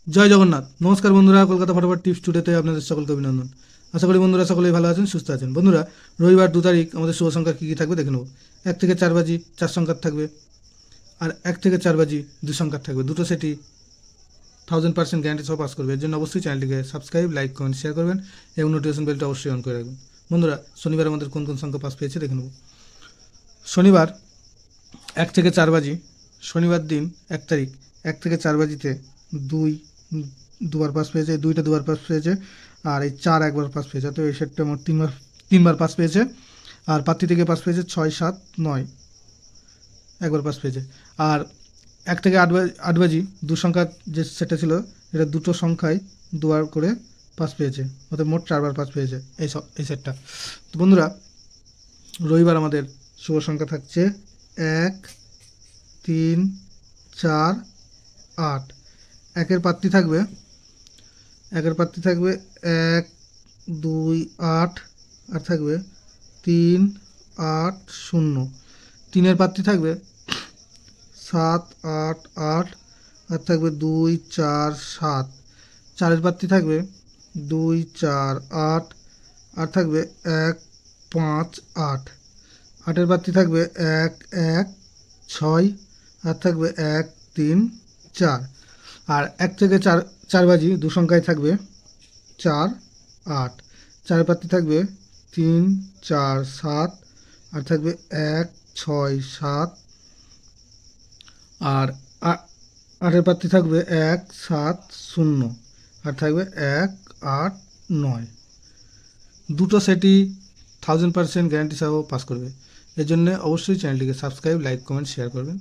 জয় জগন্নাথ। নমস্কার বন্ধুরা, কলকাতা ফটাফট টিপস টুডেতে আপনাদের সকলকে অভিনন্দন। আশা করি বন্ধুরা সকলেই ভালো আছেন, সুস্থ আছেন। বন্ধুরা, রবিবার 2 তারিখ আমাদের শুভ সংখ্যা কী কী থাকবে দেখে নেব। 1 থেকে 4 বাজি 4 সংখ্যার থাকবে, আর 1 থেকে 4 বাজি 2 সংখ্যার থাকবে। দুটো সেটই 1000% গ্যারান্টি সহ পাস করবে। এর জন্য অবশ্যই চ্যানেলটিকে সাবস্ক্রাইব, লাইক, কমেন্ট, শেয়ার করবেন এবং নোটিফিকেশন বেলটা অবশ্যই অন করে রাখবেন। বন্ধুরা, শনিবার আমাদের কোন কোন সংখ্যা পাস পেয়েছে দেখে নেব। শনিবার 1 থেকে 4 বাজি, শনিবার দিন 1 তারিখ 1 থেকে 4 বাজিতে 2 দুবার পাস পেয়েছে, 2টা দুবার পাস পেয়েছে, আর এই 4 একবার পাস পেয়েছে। তো এই সেটটা মোট তিনবার পাস পেয়েছে। আর পাত্রী থেকে পাস পেয়েছে 6, 7, 9 একবার পাস পেয়েছে। আর 1 থেকে 8 বাজি 2 সংখ্যার যে সেটটা ছিল, এটা দুটো সংখ্যায় দুবার করে পাস পেয়েছে, অর্থাৎ মোট 4বার পাস পেয়েছে এই সেটটা। তো বন্ধুরা, রবিবার আমাদের শুভ সংখ্যা থাকছে 1, 3, 4, 8। একের পাত্রী থাকবে 1, 2, 8, আর থাকবে 3, 8, 0। 3-এর পাত্রী থাকবে 7, 8, 8, আর থাকবে 2, 4, 7। 4-এর পাত্রী থাকবে 2, 4, 8, আর থাকবে 1, 5, 8। 8-এর পাত্রী থাকবে 1, 1, 6, আর থাকবে 1, 3, 4। আর 1 থেকে 4 বাজি 2 সংখ্যায় থাকবে 4, 8। 4-এর পাত্রী থাকবে 3, 4, 7, আর থাকবে 1, 6, 7। আর 8-এর পাত্রী থাকবে 1, 7, 0, আর থাকবে 1, 8, 9। দুটো সেটই 1000% গ্যারান্টি সহ পাস করবে। এর জন্য অবশ্যই চ্যানেলটিকে সাবস্ক্রাইব, লাইক, কমেন্ট, শেয়ার করবেন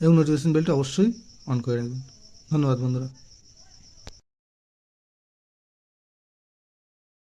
এবং নোটিফিকেশন বেলটা অবশ্যই অন করে রাখবেন। ধন্যবাদ বন্ধুরা।